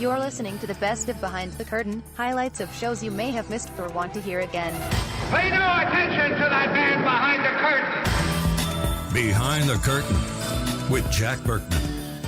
You're listening to the best of Behind the Curtain, highlights of shows you may have missed or want to hear again. Pay no attention to that man behind the curtain. Behind the Curtain with Jack Burkman.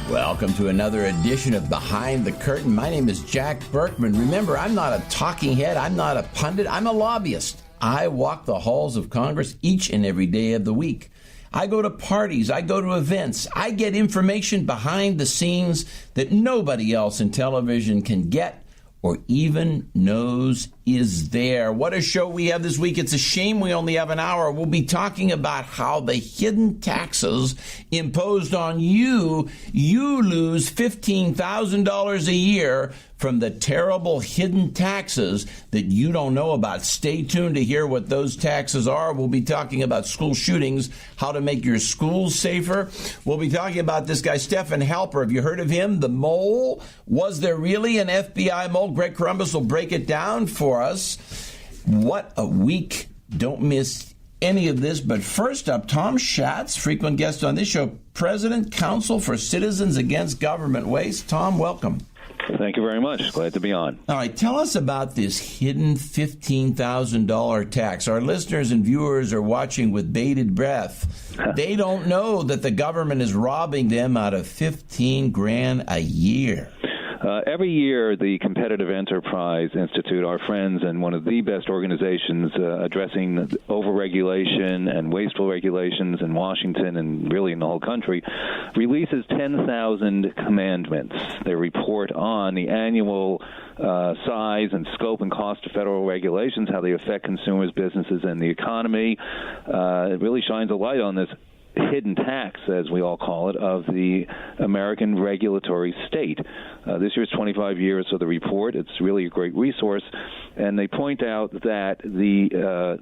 Welcome to another edition of Behind the Curtain. My name is Jack Burkman. Remember, I'm not a talking head. I'm not a pundit. I'm a lobbyist. I walk the halls of Congress each and every day of the week. I go to parties. I go to events. I get information behind the scenes that nobody else in television can get or even knows is there. What a show we have this week. It's a shame we only have an hour. We'll be talking about how the hidden taxes imposed on you lose $15,000 a year from the terrible hidden taxes that you don't know about. Stay tuned to hear what those taxes are. We'll be talking about school shootings, how to make your schools safer. We'll be talking about this guy, Stephen Halper. Have you heard of him? The mole? Was there really an FBI mole? Greg Columbus will break it down for us. What a week. Don't miss any of this. But first up, Tom Schatz, frequent guest on this show, President, Council for Citizens Against Government Waste. Tom, welcome. Thank you very much. Glad to be on. All right, tell us about this hidden $15,000 tax. Our listeners and viewers are watching with bated breath. They don't know that the government is robbing them out of $15,000 a year. Every year, the Competitive Enterprise Institute, our friends and one of the best organizations addressing overregulation and wasteful regulations in Washington and really in the whole country, releases 10,000 commandments. They report on the annual size and scope and cost of federal regulations, how they affect consumers, businesses, and the economy. It really shines a light on this hidden tax, as we all call it, of the American regulatory state. This year's 25 years of the report. It's really a great resource. And they point out that the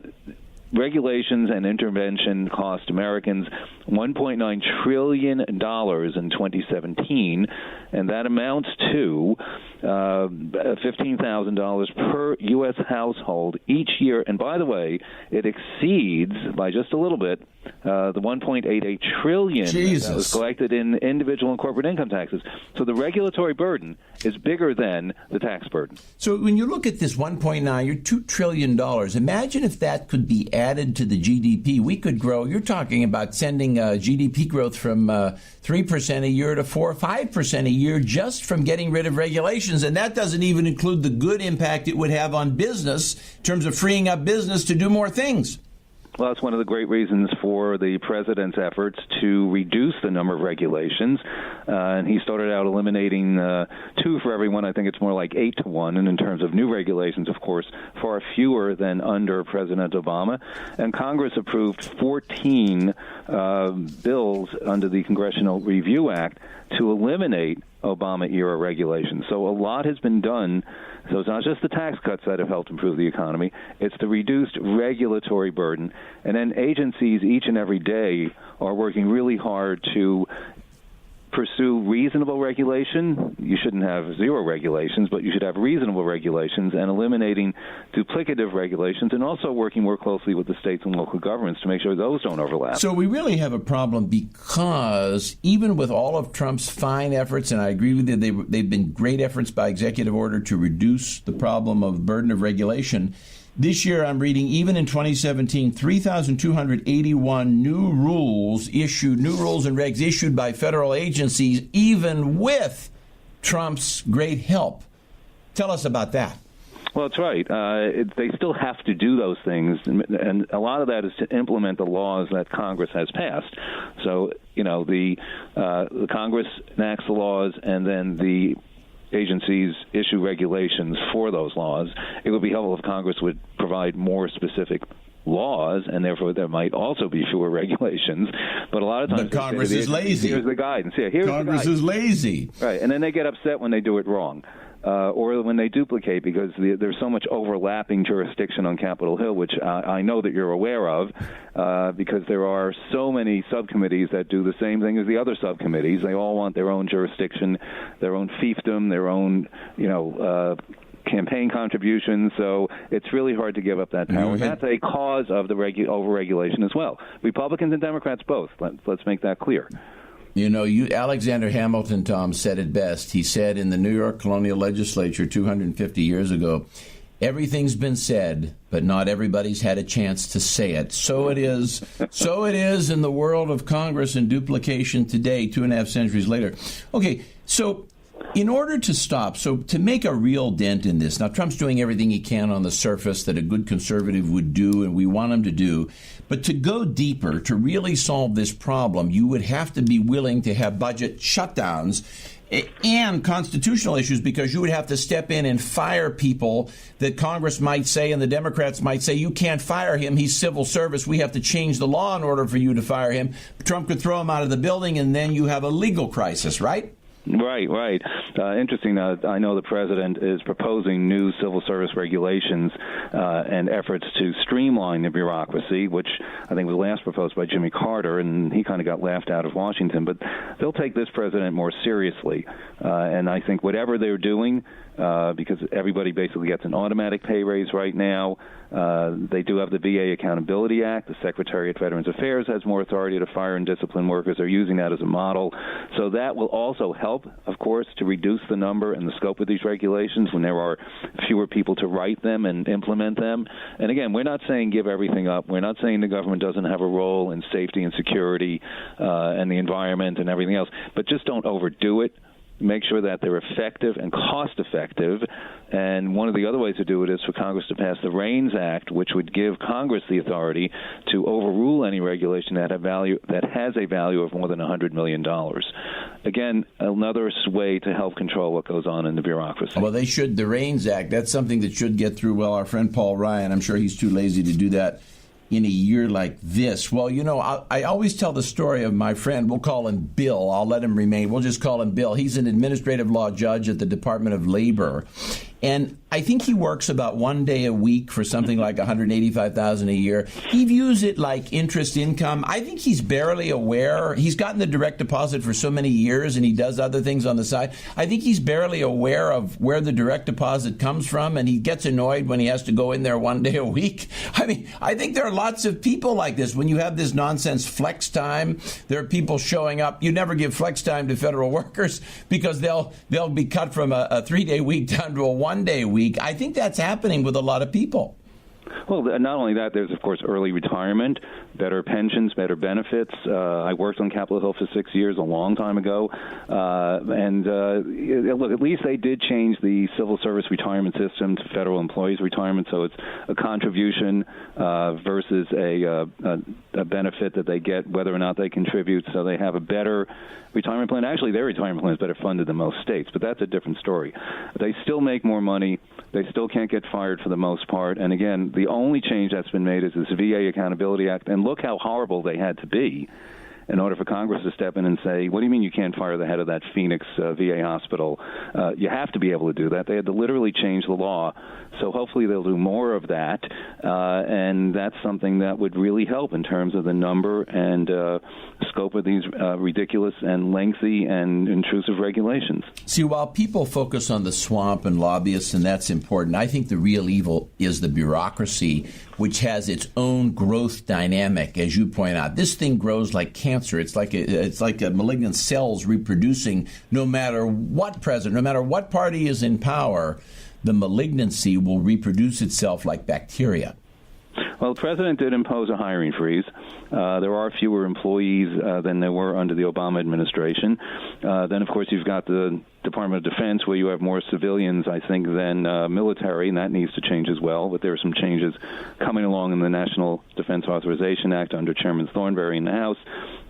regulations and intervention cost Americans $1.9 trillion in 2017, and that amounts to $15,000 per U.S. household each year. And by the way, it exceeds by just a little bit the $1.88 trillion that was collected in individual and corporate income taxes. So the regulatory burden is bigger than the tax burden. So when you look at this 1.9, you're $2 trillion. Imagine if that could be added to the GDP. We could grow. You're talking about sending GDP growth from 3% a year to 4 or 5% a year just from getting rid of regulations. And that doesn't even include the good impact it would have on business in terms of freeing up business to do more things. Well, that's one of the great reasons for the president's efforts to reduce the number of regulations. And he started out eliminating 2 for everyone. I think it's more like 8 to 1. And in terms of new regulations, of course, far fewer than under President Obama. And Congress approved 14 bills under the Congressional Review Act to eliminate Obama-era regulations. So a lot has been done. So it's not just the tax cuts that have helped improve the economy. It's the reduced regulatory burden. And then agencies each and every day are working really hard to pursue reasonable regulation. You shouldn't have zero regulations, but you should have reasonable regulations, and eliminating duplicative regulations, and also working more closely with the states and local governments to make sure those don't overlap. So we really have a problem because even with all of Trump's fine efforts, and I agree with you, they've been great efforts by executive order to reduce the problem of burden of regulation. This year, I'm reading, even in 2017, 3,281 new rules and regs issued by federal agencies, even with Trump's great help. Tell us about that. Well, that's right. They still have to do those things, and a lot of that is to implement the laws that Congress has passed. So, the Congress enacts the laws, and then the agencies issue regulations for those laws. It would be helpful if Congress would provide more specific laws, and therefore there might also be fewer regulations. But a lot of times, but Congress is lazy. Here's the guidance. Yeah, here's Congress is lazy. Right, and then they get upset when they do it wrong. Or when they duplicate, because there's so much overlapping jurisdiction on Capitol Hill, which I know that you're aware of, because there are so many subcommittees that do the same thing as the other subcommittees. They all want their own jurisdiction, their own fiefdom, their own, campaign contributions. So it's really hard to give up that power. And that's a cause of the overregulation as well. Republicans and Democrats both. Let's make that clear. Alexander Hamilton, Tom, said it best. He said in the New York Colonial Legislature 250 years ago, everything's been said, but not everybody's had a chance to say it. So it is. So it is in the world of Congress and duplication today, 2.5 centuries later. Okay, so in order to make a real dent in this, now Trump's doing everything he can on the surface that a good conservative would do, and we want him to do, but to go deeper, to really solve this problem, you would have to be willing to have budget shutdowns and constitutional issues, because you would have to step in and fire people that Congress might say and the Democrats might say, you can't fire him, he's civil service, we have to change the law in order for you to fire him. Trump could throw him out of the building, and then you have a legal crisis, right? Right. Interesting. I know the president is proposing new civil service regulations and efforts to streamline the bureaucracy, which I think was last proposed by Jimmy Carter, and he kind of got laughed out of Washington. But they'll take this president more seriously. And I think whatever they're doing, because everybody basically gets an automatic pay raise right now. They do have the VA Accountability Act. The Secretary of Veterans Affairs has more authority to fire and discipline workers. They're using that as a model. So that will also help, of course, to reduce the number and the scope of these regulations when there are fewer people to write them and implement them. And again, we're not saying give everything up. We're not saying the government doesn't have a role in safety and security and the environment and everything else, but just don't overdo it. Make sure that they're effective and cost-effective. And one of the other ways to do it is for Congress to pass the REINS Act, which would give Congress the authority to overrule any regulation that has a value of more than $100 million. Again, another way to help control what goes on in the bureaucracy. Well, they should. The REINS Act, that's something that should get through. Well, our friend Paul Ryan, I'm sure he's too lazy to do that in a year like this. Well, I always tell the story of my friend. We'll call him Bill. I'll let him remain. We'll just call him Bill. He's an administrative law judge at the Department of Labor. And I think he works about one day a week for something like $185,000 a year. He views it like interest income. I think he's barely aware. He's gotten the direct deposit for so many years, and he does other things on the side. I think he's barely aware of where the direct deposit comes from, and he gets annoyed when he has to go in there one day a week. I mean, I think there are lots of people like this. When you have this nonsense flex time, there are people showing up. You never give flex time to federal workers because they'll be cut from a 3-day week down to a 1-day week. I think that's happening with a lot of people. Well, not only that, there's, of course, early retirement, better pensions, better benefits. I worked on Capitol Hill for 6 years, a long time ago. Look, at least they did change the civil service retirement system to federal employees' retirement, so it's a contribution versus a benefit that they get whether or not they contribute, so they have a better retirement plan. Actually, their retirement plan is better funded than most states, but that's a different story. They still make more money. They still can't get fired for the most part. And again, the only change that's been made is this VA Accountability Act. And look how horrible they had to be in order for Congress to step in and say, what do you mean you can't fire the head of that Phoenix VA hospital? You have to be able to do that. They had to literally change the law. So hopefully they'll do more of that. And that's something that would really help in terms of the number and scope of these ridiculous and lengthy and intrusive regulations. See, while people focus on the swamp and lobbyists, and that's important, I think the real evil is the bureaucracy, which has its own growth dynamic, as you point out. This thing grows like cancer. It's like a malignant cells reproducing no matter what president, no matter what party is in power. The malignancy will reproduce itself like bacteria. Well, the president did impose a hiring freeze. There are fewer employees than there were under the Obama administration. Then, of course, you've got the Department of Defense, where you have more civilians, I think, than military, and that needs to change as well. But there are some changes coming along in the National Defense Authorization Act under Chairman Thornberry in the House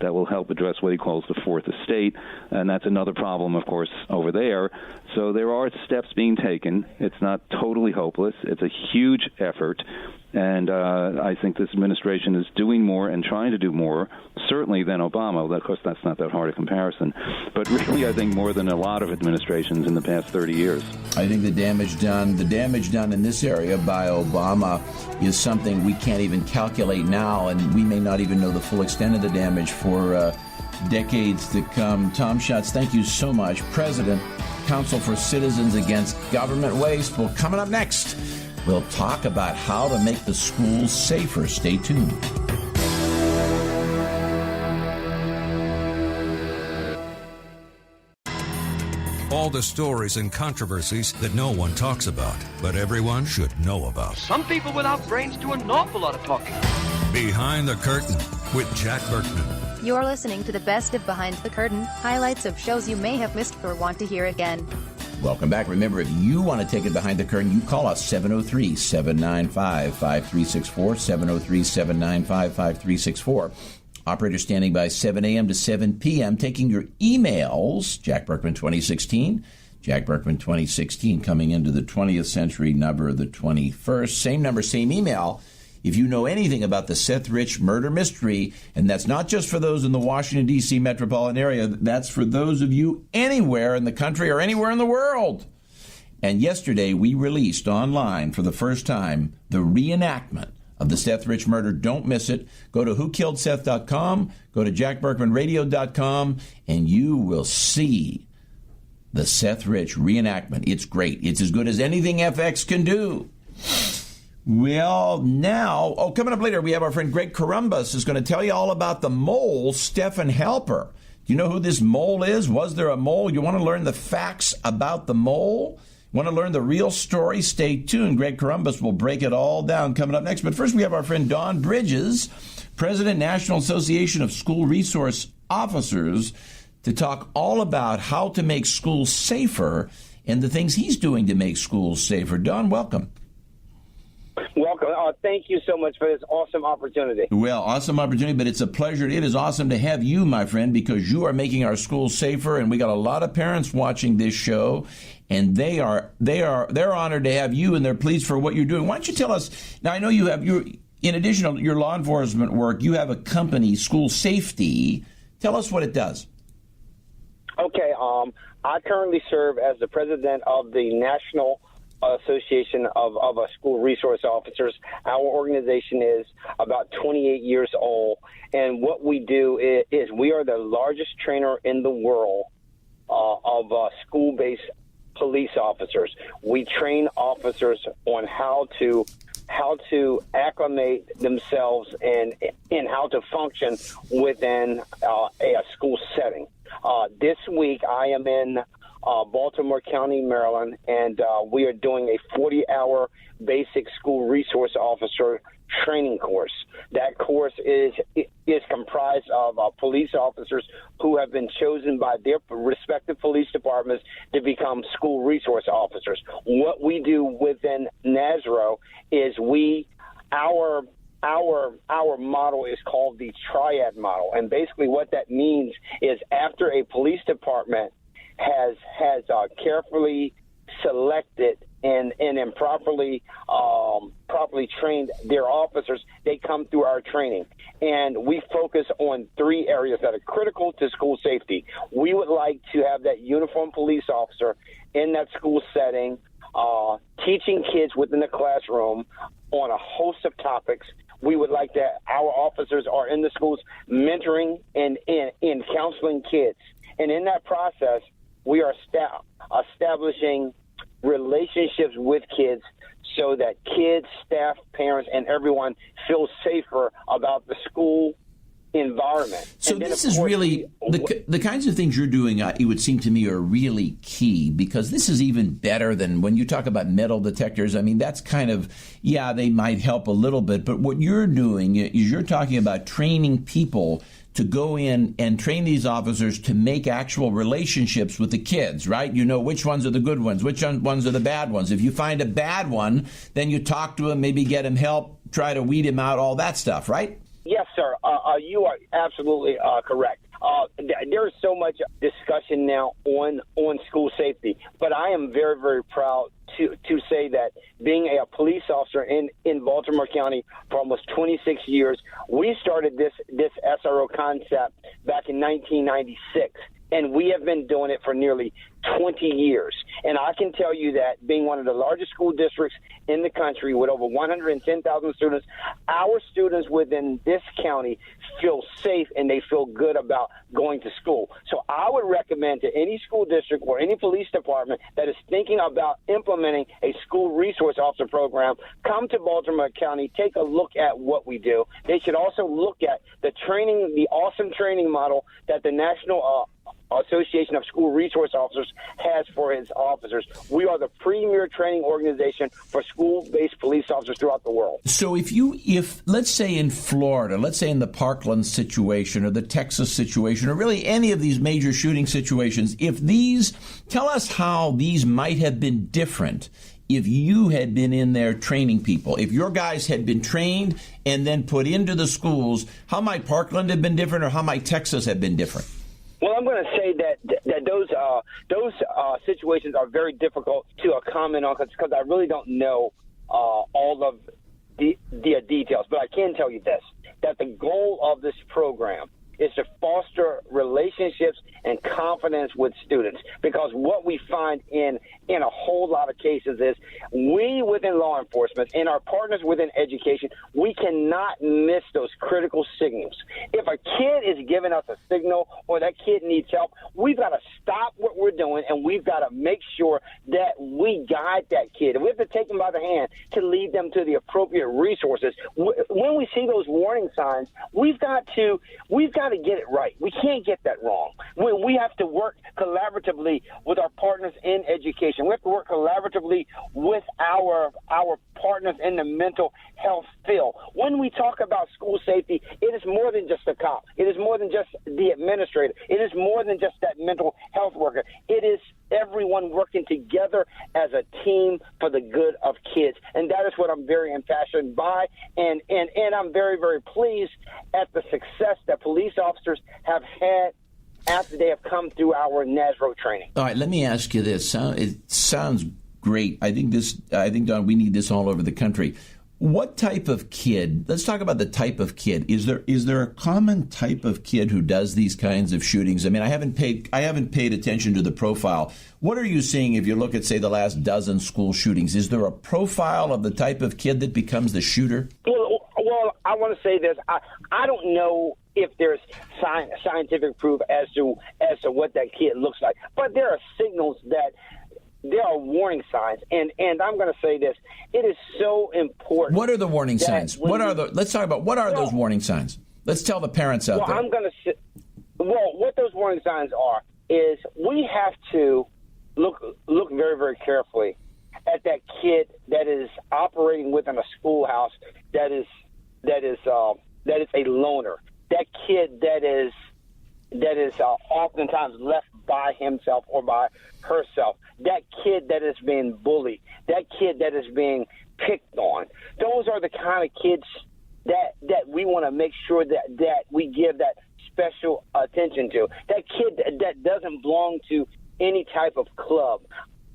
that will help address what he calls the fourth estate, and that's another problem, of course, over there. So there are steps being taken. It's not totally hopeless. It's a huge effort. And I think this administration is doing more and trying to do more, certainly than Obama. Of course, that's not that hard a comparison. But really, I think more than a lot of administrations in the past 30 years. I think the damage done in this area by Obama is something we can't even calculate now, and we may not even know the full extent of the damage for decades to come. Tom Schatz, thank you so much. President, Council for Citizens Against Government Waste. Well, coming up next, we'll talk about how to make the schools safer. Stay tuned. All the stories and controversies that no one talks about, but everyone should know about. Some people without brains do an awful lot of talking. Behind the Curtain with Jack Burkman. You're listening to the best of Behind the Curtain, highlights of shows you may have missed or want to hear again. Welcome back. Remember, if you want to take it behind the curtain, you call us 703-795-5364, 703-795-5364. Operator standing by 7 a.m. to 7 p.m. taking your emails. Jack Burkman 2016. Jack Burkman 2016 coming into the 20th century, number the 21st. Same number, same email. If you know anything about the Seth Rich murder mystery, and that's not just for those in the Washington, D.C. metropolitan area, that's for those of you anywhere in the country or anywhere in the world. And yesterday we released online for the first time the reenactment of the Seth Rich murder. Don't miss it. Go to whokilledseth.com, go to jackburkmanradio.com, and you will see the Seth Rich reenactment. It's great. It's as good as anything FX can do. Well, now, coming up later, we have our friend Greg Columbus is going to tell you all about the mole, Stephen Halper. Do you know who this mole is? Was there a mole? You want to learn the facts about the mole? Want to learn the real story? Stay tuned. Greg Columbus will break it all down coming up next. But first, we have our friend Don Bridges, President, National Association of School Resource Officers, to talk all about how to make schools safer and the things he's doing to make schools safer. Don, welcome. Welcome. Thank you so much for this awesome opportunity. Well, awesome opportunity, but it's a pleasure. It is awesome to have you, my friend, because you are making our schools safer, and we got a lot of parents watching this show, and they're honored to have you, and they're pleased for what you're doing. Why don't you tell us? Now, I know you have in addition to your law enforcement work, you have a company, School Safety. Tell us what it does. Okay. I currently serve as the president of the National Association of School Resource Officers. Our organization is about 28 years old, and what we do is we are the largest trainer in the world of school-based police officers. We train officers on how to acclimate themselves and how to function within a school setting. This week, I am in Baltimore County, Maryland, and we are doing a 40-hour basic school resource officer training course. That course is comprised of police officers who have been chosen by their respective police departments to become school resource officers. What we do within NASRO is our model is called the triad model, and basically what that means is after a police department has carefully selected and properly trained their officers, they come through our training. And we focus on three areas that are critical to school safety. We would like to have that uniformed police officer in that school setting, teaching kids within the classroom on a host of topics. We would like that our officers are in the schools mentoring and counseling kids. And in that process, we are establishing relationships with kids so that kids, staff, parents, and everyone feel safer about the school environment. So this is really the kinds of things you're doing, it would seem to me, are really key, because this is even better than when you talk about metal detectors. I mean, that's kind of, they might help a little bit, but what you're doing is you're talking about training people to go in and train these officers to make actual relationships with the kids, right? You know which ones are the good ones, which ones are the bad ones. If you find a bad one, then you talk to him, maybe get him help, try to weed him out, all that stuff, right? Yes, sir. You are absolutely correct. There is so much discussion now on school safety, but I am very, very proud to say that being a police officer in Baltimore County for almost 26 years, we started this SRO concept back in 1996. And we have been doing it for nearly 20 years. And I can tell you that being one of the largest school districts in the country with over 110,000 students, our students within this county feel safe and they feel good about going to school. So I would recommend to any school district or any police department that is thinking about implementing a school resource officer program, come to Baltimore County, take a look at what we do. They should also look at the training, the awesome training model that the National Association of School Resource Officers has for its officers. We are the premier training organization for school-based police officers throughout the world. So if let's say in Florida, let's say in the Parkland situation or the Texas situation or really any of these major shooting situations, tell us how these might have been different if you had been in there training people. If your guys had been trained and then put into the schools, how might Parkland have been different or how might Texas have been different? Well, I'm going to say that those situations are very difficult to comment on because I really don't know all of the details. But I can tell you this, that the goal of this program is to foster relationships and confidence with students, because what we find in a whole lot of cases is we within law enforcement and our partners within education, we cannot miss those critical signals. If a kid is giving us a signal or that kid needs help, we've got to stop what we're doing and we've got to make sure that we guide that kid. And we have to take them by the hand to lead them to the appropriate resources. When we see those warning signs, we've got to get it right. We can't get that wrong. We have to work collaboratively with our partners in education. We have to work collaboratively with our partners in the mental health field. When we talk about school safety, it is more than just the cop. It is more than just the administrator. It is more than just that mental health worker. It is everyone working together as a team for the good of kids. And that is what I'm very impassioned by. And I'm very, very pleased at the success that police officers have had after they have come through our NASRO training. All right, let me ask you this. It sounds great. I think, Don, we need this all over the country. What type of kid, let's talk about the type of kid. Is there a common type of kid who does these kinds of shootings? I mean, I haven't paid attention to the profile. What are you seeing if you look at, say, the last dozen school shootings? Is there a profile of the type of kid that becomes the shooter? Well, I want to say this. I don't know if there's scientific proof as to what that kid looks like, but there are signals that there are warning signs, and I'm going to say this: it is so important. What are the warning signs? Let's talk about what are those warning signs. Let's tell the parents out there. What those warning signs are is we have to look very, very carefully at that kid that is operating within a schoolhouse that is a loner. That kid that is oftentimes left by himself or by herself. That kid that is being bullied. That kid that is being picked on. Those are the kind of kids that we want to make sure that we give that special attention to. That kid that doesn't belong to any type of club.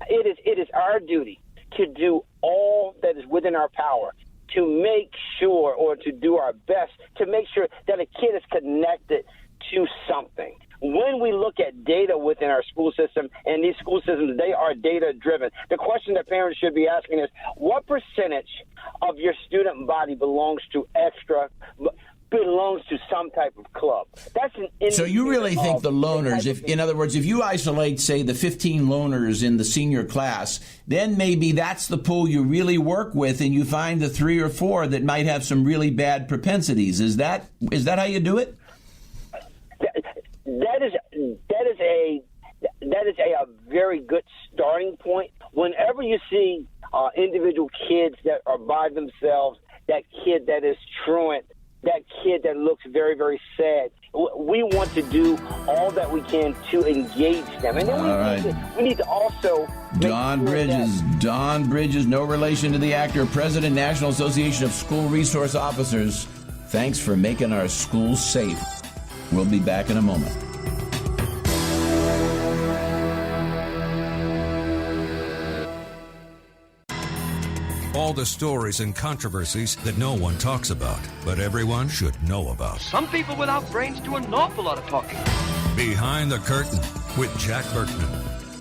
It is our duty to do all that is within our power to make sure, or to do our best to make sure that a kid is connected to something. When we look at data within our school system, and these school systems, they are data-driven, the question that parents should be asking is, what percentage of your student body belongs to some type of club? That's an so you really think the loners, in other words, if you isolate, say, the 15 loners in the senior class, then maybe that's the pool you really work with, and you find the 3 or 4 that might have some really bad propensities. Is that how you do it? That is a very good starting point. Whenever you see individual kids that are by themselves, that kid that is truant, that kid that looks very, very sad, we want to do all that we can to engage them. And then we need to also... Don Bridges, no relation to the actor, President, National Association of School Resource Officers. Thanks for making our schools safe. We'll be back in a moment. All the stories and controversies that no one talks about, but everyone should know about. Some people without brains do an awful lot of talking. Behind the Curtain with Jack Burkman.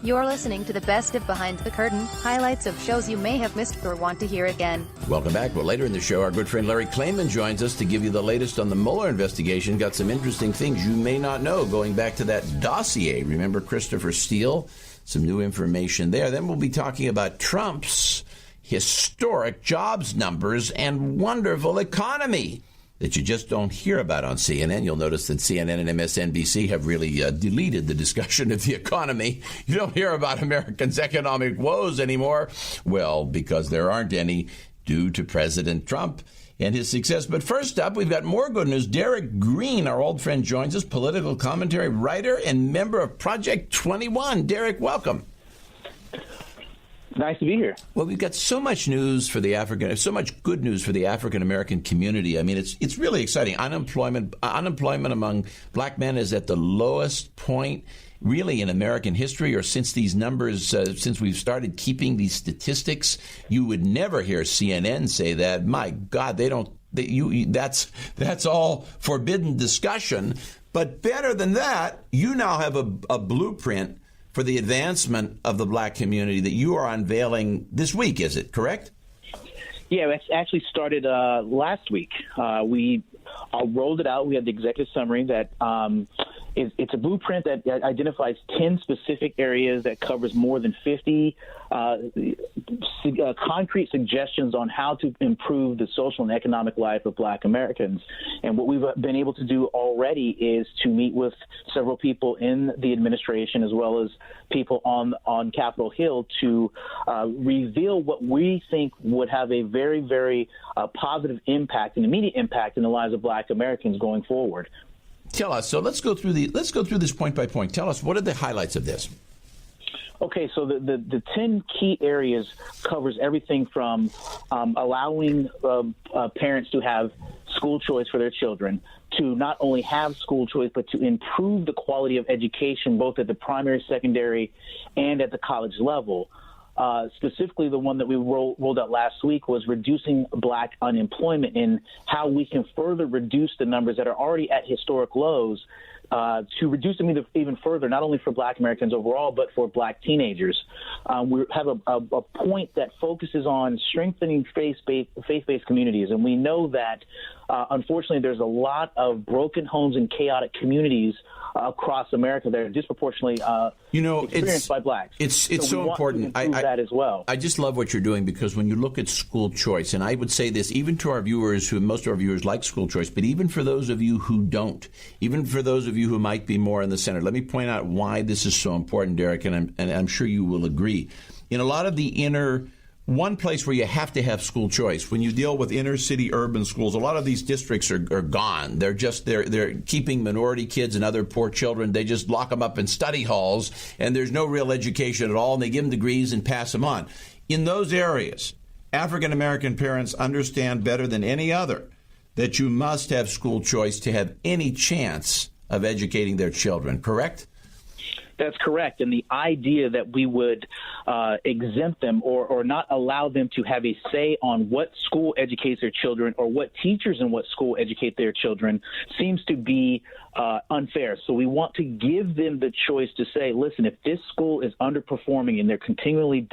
You're listening to the best of Behind the Curtain, highlights of shows you may have missed or want to hear again. Welcome back. Well, later in the show, our good friend Larry Klayman joins us to give you the latest on the Mueller investigation. Got some interesting things you may not know going back to that dossier. Remember Christopher Steele? Some new information there. Then we'll be talking about Trump's historic jobs numbers and wonderful economy. that you just don't hear about on CNN. You'll notice that CNN and MSNBC have really deleted the discussion of the economy. You don't hear about Americans' economic woes anymore. Well, because there aren't any due to President Trump and his success. But first up, we've got more good news. Derek Green, our old friend, joins us, political commentary writer and member of Project 21. Derek, welcome. Nice to be here. Well, we've got so much news for so much good news for the African American community. I mean, it's really exciting. Unemployment among black men is at the lowest point really in American history, or since these numbers, since we've started keeping these statistics. You would never hear CNN say that. My God, that's all forbidden discussion. But better than that, you now have a blueprint for the advancement of the black community that you are unveiling this week, is it correct? Yeah, it actually started last week. We rolled it out. We had the executive summary that it's a blueprint that identifies 10 specific areas that covers more than 50 concrete suggestions on how to improve the social and economic life of black Americans. And what we've been able to do already is to meet with several people in the administration as well as people on Capitol Hill to reveal what we think would have a very, very positive impact, an immediate impact in the lives of black Americans going forward. Tell us. So let's go through this point by point. Tell us, what are the highlights of this? Okay, so the 10 key areas covers everything from allowing parents to have school choice for their children, to not only have school choice, but to improve the quality of education, both at the primary, secondary, and at the college level. Specifically, the one that we rolled out last week was reducing black unemployment and how we can further reduce the numbers that are already at historic lows to reduce them even further, not only for black Americans overall, but for black teenagers. We have a point that focuses on strengthening faith-based communities, and we know that unfortunately there's a lot of broken homes and chaotic communities across America that are disproportionately experienced by blacks. It's so important. That as well. I just love what you're doing, because when you look at school choice, and I would say this even to our viewers, most of our viewers like school choice, but even for those of you who don't, even for those of you who might be more in the center, let me point out why this is so important, Derek, and I'm sure you will agree. In a lot of the one place where you have to have school choice, when you deal with inner city urban schools, a lot of these districts are gone. They're keeping minority kids and other poor children. They just lock them up in study halls, and there's no real education at all, and they give them degrees and pass them on. In those areas, African American parents understand better than any other that you must have school choice to have any chance of educating their children, correct? That's correct. And the idea that we would exempt them or not allow them to have a say on what school educates their children or what teachers in what school educate their children seems to be unfair. So we want to give them the choice to say, listen, if this school is underperforming and they're continually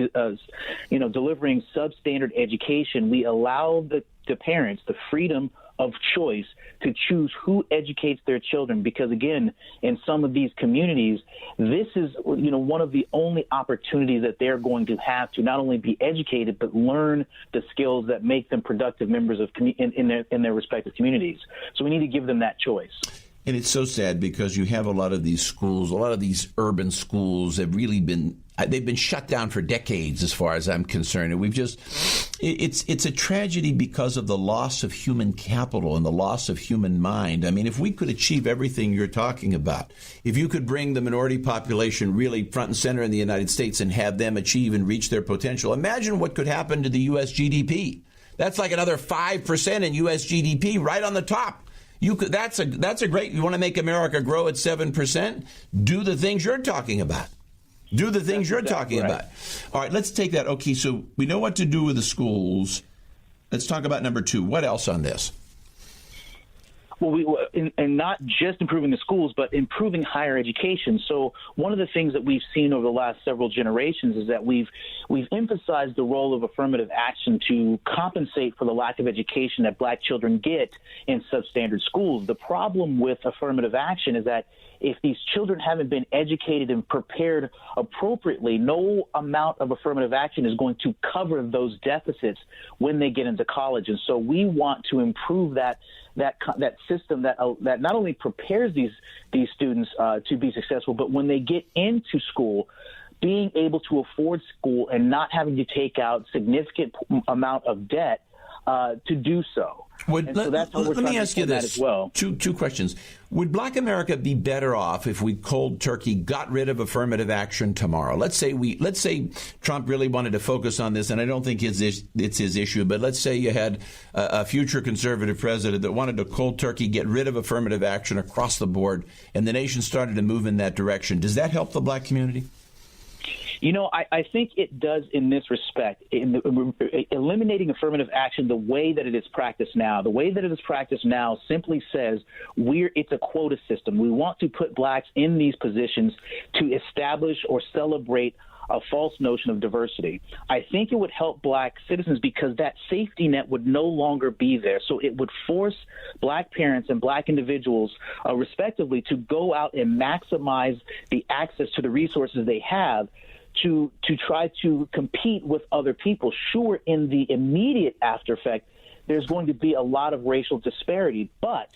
delivering substandard education, we allow the parents the freedom of choice to choose who educates their children, because again, in some of these communities, this is one of the only opportunities that they're going to have to not only be educated but learn the skills that make them productive members of in their respective communities. So we need to give them that choice. And it's so sad, because you have a lot of these schools, a lot of these urban schools have really they've been shut down for decades, as far as I'm concerned. And it's a tragedy because of the loss of human capital and the loss of human mind. I mean, if we could achieve everything you're talking about, if you could bring the minority population really front and center in the United States and have them achieve and reach their potential, imagine what could happen to the U.S. GDP. That's like another 5% in U.S. GDP right on the top. That's a great. You want to make America grow at 7%? Do the things you're talking about. Do the things you're talking about. All right, let's take that. Okay, so we know what to do with the schools. Let's talk about number 2. What else on this? Well, and not just improving the schools, but improving higher education. So one of the things that we've seen over the last several generations is that we've emphasized the role of affirmative action to compensate for the lack of education that black children get in substandard schools. The problem with affirmative action is that if these children haven't been educated and prepared appropriately, no amount of affirmative action is going to cover those deficits when they get into college. And so we want to improve that that system that not only prepares these students to be successful, but when they get into school, being able to afford school and not having to take out significant amount of debt to do so. So that's how we're let me ask you this as well. Two questions. Would Black America be better off if we cold turkey got rid of affirmative action tomorrow? Let's say Trump really wanted to focus on this, and I don't think it's his issue, but let's say you had a future conservative president that wanted to cold turkey get rid of affirmative action across the board, and the nation started to move in that direction. Does that help the black community? You know, I think it does in this respect. Eliminating affirmative action the way that it is practiced now, simply says it's a quota system. We want to put blacks in these positions to establish or celebrate a false notion of diversity. I think it would help black citizens because that safety net would no longer be there. So it would force black parents and black individuals, respectively, to go out and maximize the access to the resources they have to try to compete with other people. Sure, in the immediate after effect, there's going to be a lot of racial disparity, but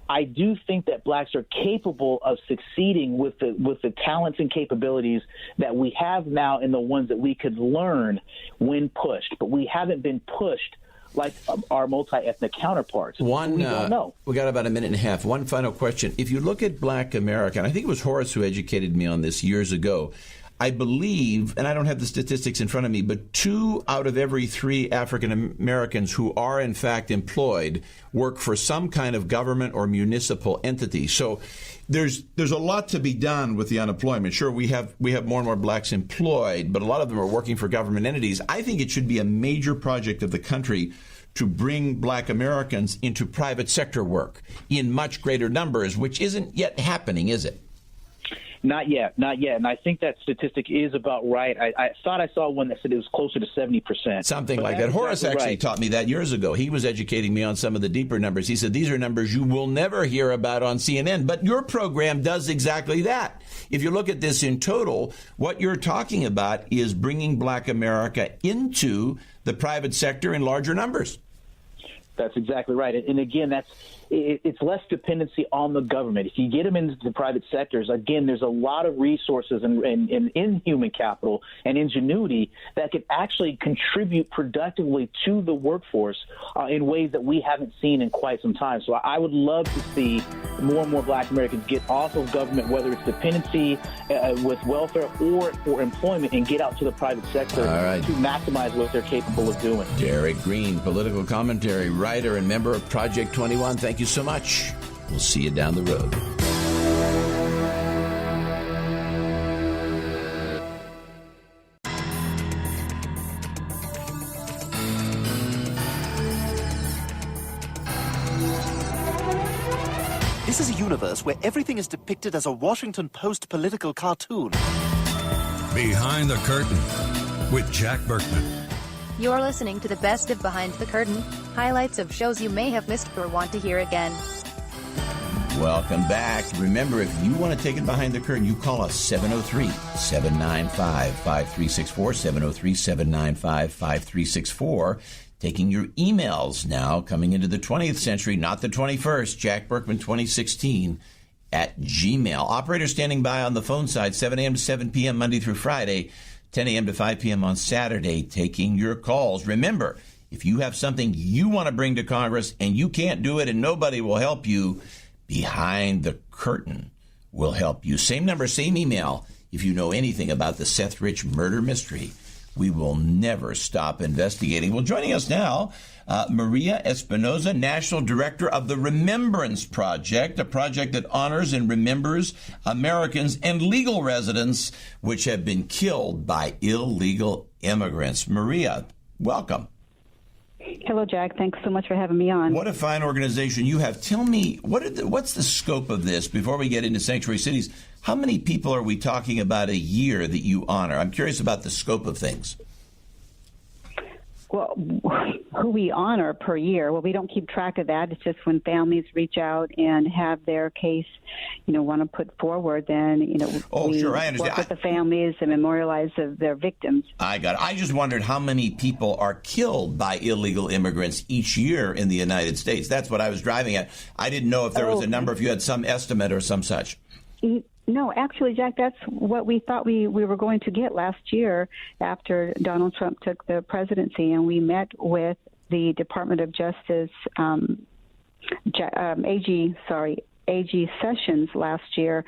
I do think that blacks are capable of succeeding with the talents and capabilities that we have now and the ones that we could learn when pushed. But we haven't been pushed like our multi-ethnic counterparts. We don't know. We got about a minute and a half. One final question. If you look at Black America, and I think it was Horace who educated me on this years ago, I believe, and I don't have the statistics in front of me, but 2 out of every 3 African Americans who are in fact employed work for some kind of government or municipal entity. So there's a lot to be done with the unemployment. Sure, we have more and more blacks employed, but a lot of them are working for government entities. I think it should be a major project of the country to bring black Americans into private sector work in much greater numbers, which isn't yet happening, is it? Not yet. And I think that statistic is about right. I thought I saw one that said it was closer to 70%. Something like that. Horace actually taught me that years ago. He was educating me on some of the deeper numbers. He said, these are numbers you will never hear about on CNN. But your program does exactly that. If you look at this in total, what you're talking about is bringing black America into the private sector in larger numbers. That's exactly right. And again, it's less dependency on the government. If you get them into the private sectors, again, there's a lot of resources and in human capital and ingenuity that could actually contribute productively to the workforce in ways that we haven't seen in quite some time. So I would love to see more and more black Americans get off of government, whether it's dependency with welfare or for employment, and get out to the private sector to maximize what they're capable of doing. Derek Green, political commentary writer and member of Project 21. Thank you so much. We'll see you down the road. This is a universe where everything is depicted as a Washington Post political cartoon. Behind the Curtain with Jack Burkman. You're listening to the best of Behind the Curtain, highlights of shows you may have missed or want to hear again. Welcome back. Remember, if you want to take it behind the curtain, you call us 703-795-5364, 703-795-5364. Taking your emails now, coming into the 20th century, not the 21st, Jack Burkman 2016 at Gmail. Operator standing by on the phone side, 7 a.m. to 7 p.m. Monday through Friday, 10 a.m. to 5 p.m. on Saturday, taking your calls. Remember, if you have something you want to bring to Congress and you can't do it and nobody will help you, Behind the Curtain will help you. Same number, same email. If you know anything about the Seth Rich murder mystery, we will never stop investigating. Well, joining us now, Maria Espinoza, National Director of the Remembrance Project, a project that honors and remembers Americans and legal residents which have been killed by illegal immigrants. Maria, welcome. Hello, Jack. Thanks so much for having me on. What a fine organization you have. Tell me, what's the scope of this before we get into sanctuary cities? How many people are we talking about a year that you honor? I'm curious about the scope of things. Well, who we honor per year, well, we don't keep track of that. It's just when families reach out and have their case, want to put forward, then, we sure, I understand. work with the families and memorialize their victims. I got it. I just wondered how many people are killed by illegal immigrants each year in the United States. That's what I was driving at. I didn't know if there was a number, if you had some estimate or some such. No, actually, Jack, that's what we thought we were going to get last year after Donald Trump took the presidency, and we met with the Department of Justice AG Sessions last year,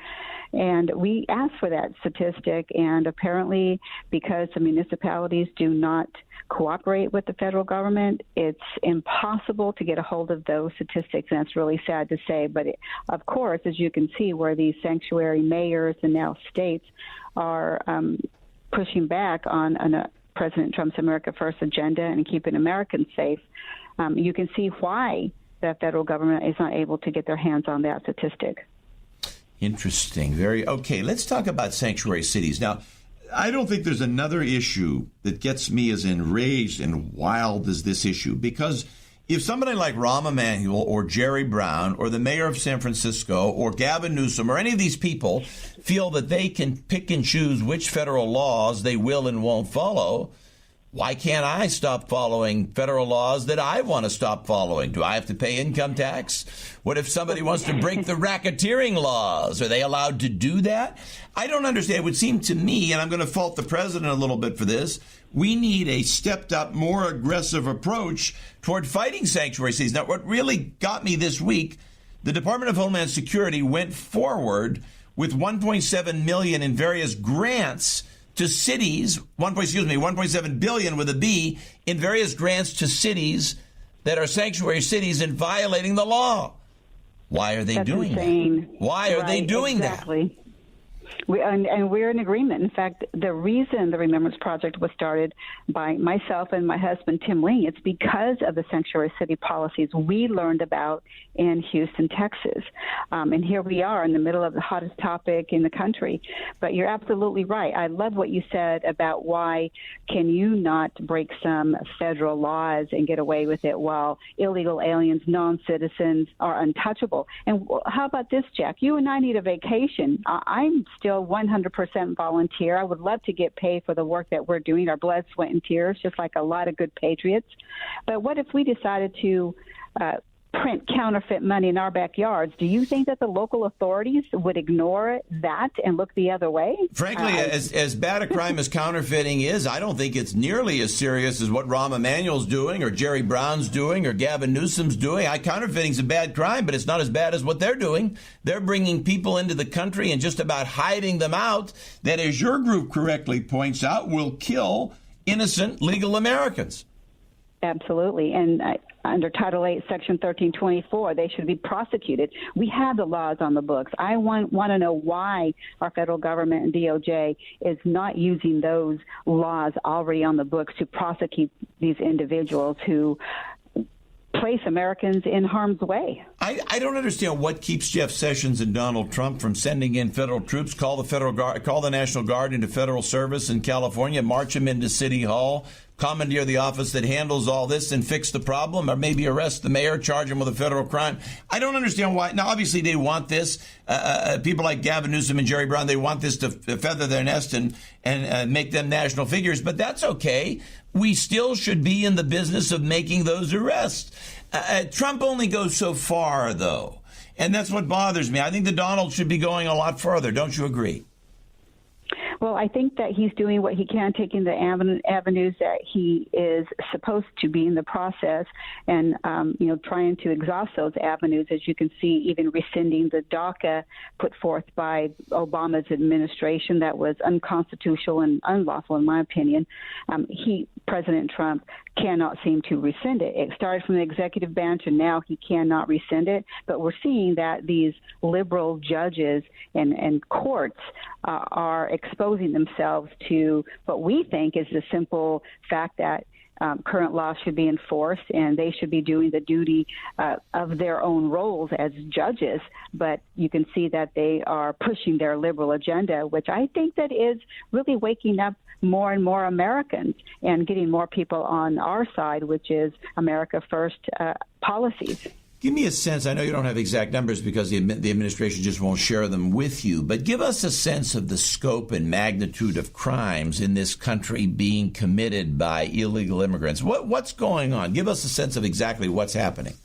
and we asked for that statistic, and apparently because the municipalities do not cooperate with the federal government, it's impossible to get a hold of those statistics, and that's really sad to say. But of course, as you can see, where these sanctuary mayors and now states are pushing back on President Trump's America First agenda and keeping Americans safe, you can see why the federal government is not able to get their hands on that statistic. Interesting. Okay, let's talk about sanctuary cities. Now, I don't think there's another issue that gets me as enraged and wild as this issue, because if somebody like Rahm Emanuel or Jerry Brown or the mayor of San Francisco or Gavin Newsom or any of these people feel that they can pick and choose which federal laws they will and won't follow, why can't I stop following federal laws that I want to stop following? Do I have to pay income tax? What if somebody wants to break the racketeering laws? Are they allowed to do that? I don't understand. It would seem to me, and I'm going to fault the president a little bit for this, we need a stepped up, more aggressive approach toward fighting sanctuary cities. Now, what really got me this week, the Department of Homeland Security went forward with $1.7 million in various grants to cities, 1.7 billion with a B, in various grants to cities that are sanctuary cities and violating the law. Why are they doing that? Why are they doing that? And we're in agreement. In fact, the reason the Remembrance Project was started by myself and my husband, Tim Ling, it's because of the sanctuary city policies we learned about in Houston, Texas. And here we are in the middle of the hottest topic in the country. But you're absolutely right. I love what you said about why can you not break some federal laws and get away with it while illegal aliens, non-citizens are untouchable. And how about this, Jack? You and I need a vacation. I'm still 100% volunteer. I would love to get paid for the work that we're doing, our blood, sweat, and tears, just like a lot of good patriots. But what if we decided to print counterfeit money in our backyards? Do you think that the local authorities would ignore that and look the other way? Frankly, as bad a crime as counterfeiting is, I don't think it's nearly as serious as what Rahm Emanuel's doing or Jerry Brown's doing or Gavin Newsom's doing. Counterfeiting's a bad crime, but it's not as bad as what they're doing. They're bringing people into the country and just about hiding them out that, as your group correctly points out, will kill innocent legal Americans. Absolutely. And under Title 8, Section 1324, they should be prosecuted. We have the laws on the books. I want to know why our federal government and DOJ is not using those laws already on the books to prosecute these individuals who place Americans in harm's way. I don't understand what keeps Jeff Sessions and Donald Trump from sending in federal troops, call the National Guard into federal service in California, march them into City Hall, commandeer the office that handles all this and fix the problem, or maybe arrest the mayor, charge him with a federal crime. I don't understand why. Now, obviously, they want this. People like Gavin Newsom and Jerry Brown, they want this to feather their nest and make them national figures, but that's okay. We still should be in the business of making those arrests. Trump only goes so far, though, and that's what bothers me. I think that Donald should be going a lot further. Don't you agree? Well, I think that he's doing what he can, taking the avenues that he is supposed to be in the process and, trying to exhaust those avenues, as you can see, even rescinding the DACA put forth by Obama's administration that was unconstitutional and unlawful, in my opinion. President Trump cannot seem to rescind it. It started from the executive branch, and now he cannot rescind it. But we're seeing that these liberal judges and courts are exposing themselves to what we think is the simple fact that current laws should be enforced, and they should be doing the duty of their own roles as judges. But you can see that they are pushing their liberal agenda, which I think that is really waking up more and more Americans and getting more people on our side, which is America First policies. Give me a sense. I know you don't have exact numbers because the administration just won't share them with you, but give us a sense of the scope and magnitude of crimes in this country being committed by illegal immigrants. What's going on? Give us a sense of exactly what's happening.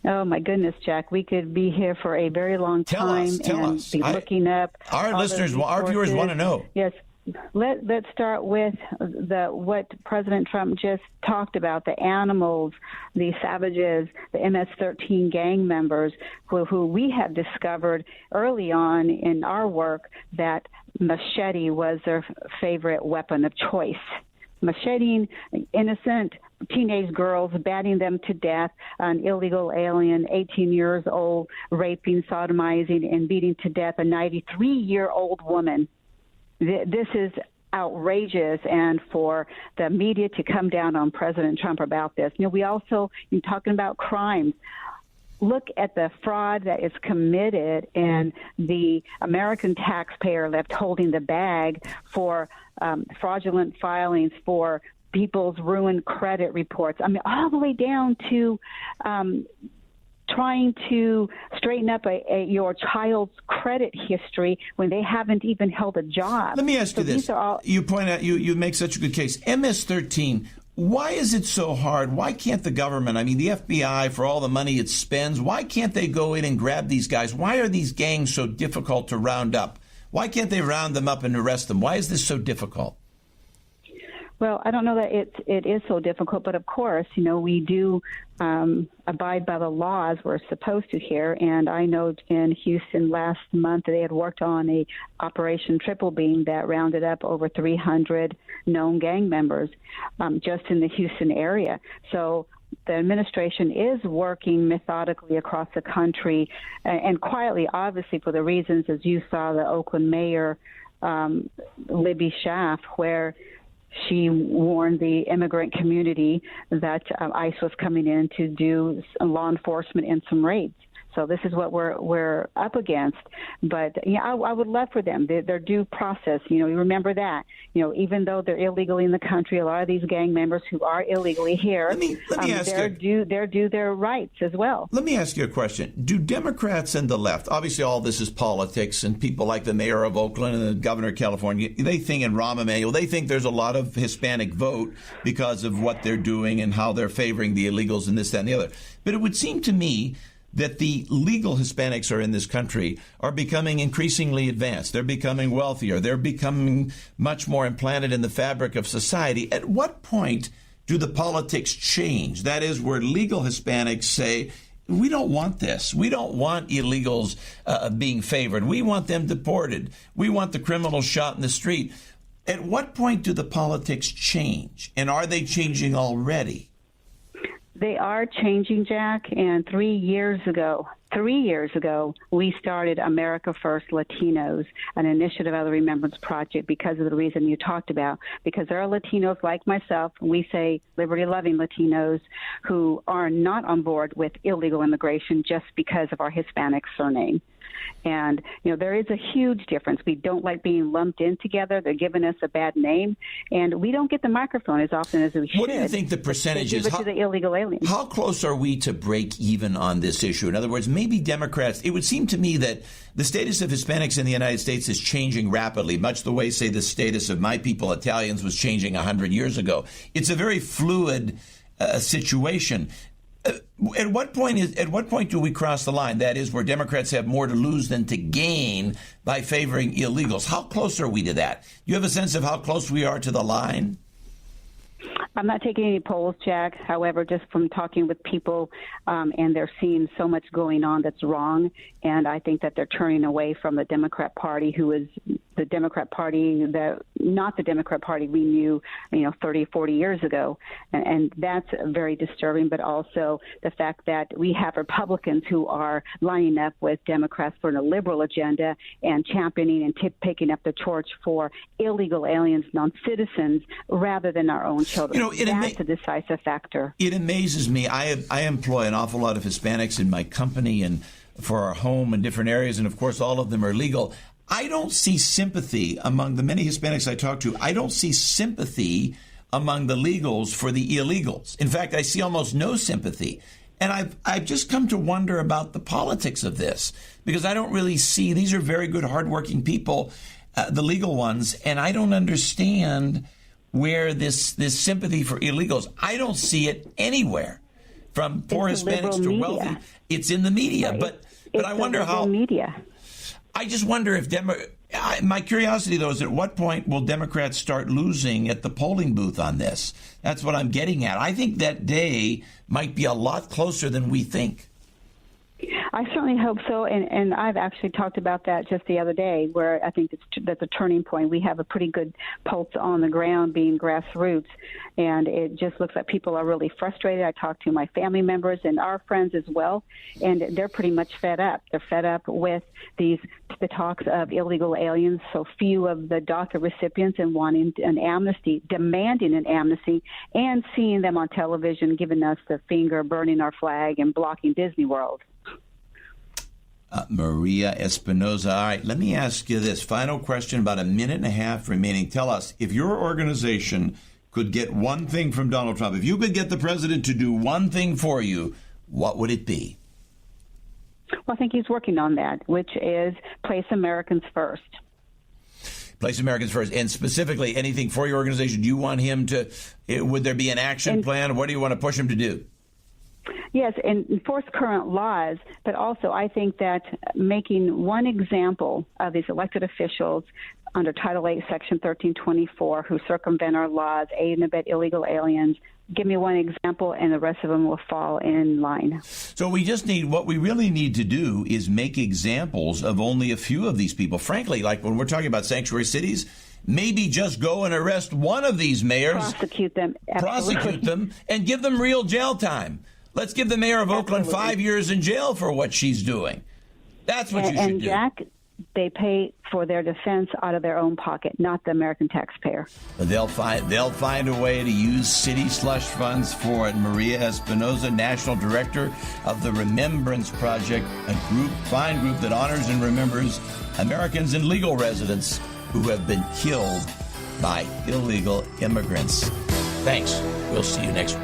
Oh, my goodness, Jack. We could be here for a very long time and be looking up. Our listeners, our viewers want to know. Yes. Let's start with what President Trump just talked about, the animals, the savages, the MS-13 gang members who we have discovered early on in our work that machete was their favorite weapon of choice. Macheting innocent teenage girls, batting them to death, an illegal alien, 18 years old, raping, sodomizing, and beating to death a 93-year-old woman. This is outrageous, and for the media to come down on President Trump about this. We also, you're talking about crimes. Look at the fraud that is committed and the American taxpayer left holding the bag for fraudulent filings, for people's ruined credit reports. I mean, all the way down to trying to straighten up your child's credit history when they haven't even held a job. Let me ask you this. You point out, you make such a good case. MS-13, why is it so hard? Why can't the government, the FBI, for all the money it spends, why can't they go in and grab these guys? Why are these gangs so difficult to round up? Why can't they round them up and arrest them? Why is this so difficult? Well, I don't know that it is so difficult, but of course, we do abide by the laws we're supposed to here. And I know in Houston last month they had worked on a Operation Triple Beam that rounded up over 300 known gang members just in the Houston area. So the administration is working methodically across the country and quietly, obviously, for the reasons, as you saw, the Oakland mayor, Libby Schaaf, where she warned the immigrant community that ICE was coming in to do law enforcement and some raids. So this is what we're up against. But I would love for them their due process. You remember that. Even though they're illegally in the country, a lot of these gang members who are illegally here, let me ask they're due their rights as well. Let me ask you a question. Do Democrats and the left, obviously all this is politics, and people like the mayor of Oakland and the governor of California, they think, and Rahm Emanuel, they think there's a lot of Hispanic vote because of what they're doing and how they're favoring the illegals and this, that, and the other. But it would seem to me that the legal Hispanics are in this country are becoming increasingly advanced. They're becoming wealthier. They're becoming much more implanted in the fabric of society. At what point do the politics change? That is, where legal Hispanics say, we don't want this. We don't want illegals being favored. We want them deported. We want the criminals shot in the street. At what point do the politics change? And are they changing already? They are changing, Jack, and 3 years ago, we started America First Latinos, an initiative of the Remembrance Project, because of the reason you talked about, because there are Latinos like myself, we say liberty-loving Latinos, who are not on board with illegal immigration just because of our Hispanic surname. And, there is a huge difference. We don't like being lumped in together. They're giving us a bad name. And we don't get the microphone as often as we should. What do you think the percentage is? To the illegal aliens. How close are we to break even on this issue? In other words, maybe Democrats, it would seem to me that the status of Hispanics in the United States is changing rapidly, much the way, say, the status of my people, Italians, was changing 100 years ago. It's a very fluid situation. At what point do we cross the line? That is, where Democrats have more to lose than to gain by favoring illegals. How close are we to that? You have a sense of how close we are to the line? I'm not taking any polls, Jack. However, just from talking with people, and they're seeing so much going on that's wrong, And I think that they're turning away from the Democrat Party, who is the Democrat Party, not the Democrat Party we knew, 30, 40 years ago. And that's very disturbing, but also the fact that we have Republicans who are lining up with Democrats for a liberal agenda and championing and picking up the torch for illegal aliens, non-citizens, rather than our own children. That's a decisive factor. It amazes me. I employ an awful lot of Hispanics in my company and for our home in different areas, and of course all of them are legal. I don't see sympathy among the many Hispanics I talk to. I don't see sympathy among the legals for the illegals. In fact, I see almost no sympathy. And I've just come to wonder about the politics of this, because I don't really see, these are very good, hardworking people, the legal ones, and I don't understand where this sympathy for illegals, I don't see it anywhere, from poor Hispanics to wealthy. It's in the media, right. But I wonder how. Media. I just wonder if my curiosity, though, is at what point will Democrats start losing at the polling booth on this? That's what I'm getting at. I think that day might be a lot closer than we think. I certainly hope so, and I've actually talked about that just the other day, where I think that's a turning point. We have a pretty good pulse on the ground, being grassroots, and it just looks like people are really frustrated. I talked to my family members and our friends as well, and they're pretty much fed up. They're fed up with the talks of illegal aliens, so few of the DACA recipients, and wanting an amnesty, demanding an amnesty, and seeing them on television giving us the finger, burning our flag, and blocking Disney World. Maria Espinoza. All right, let me ask you this. Final question, about a minute and a half remaining. Tell us, if your organization could get one thing from Donald Trump, if you could get the president to do one thing for you, what would it be? Well, I think he's working on that, which is place Americans first. Place Americans first. And specifically, anything for your organization, do you want him to, would there be an action plan? What do you want to push him to do? Yes, and enforce current laws, but also I think that making one example of these elected officials under Title VIII, Section 1324, who circumvent our laws, aid and abet illegal aliens, give me one example, and the rest of them will fall in line. So what we really need to do is make examples of only a few of these people. Frankly, like when we're talking about sanctuary cities, maybe just go and arrest one of these mayors. Prosecute them. Absolutely. Prosecute them and give them real jail time. Let's give the mayor of Oakland 5 years in jail for what she's doing. That's what you should do. And Jack, they pay for their defense out of their own pocket, not the American taxpayer. They'll find a way to use city slush funds for it. Maria Espinoza, National Director of the Remembrance Project, a fine group that honors and remembers Americans and legal residents who have been killed by illegal immigrants. Thanks. We'll see you next week.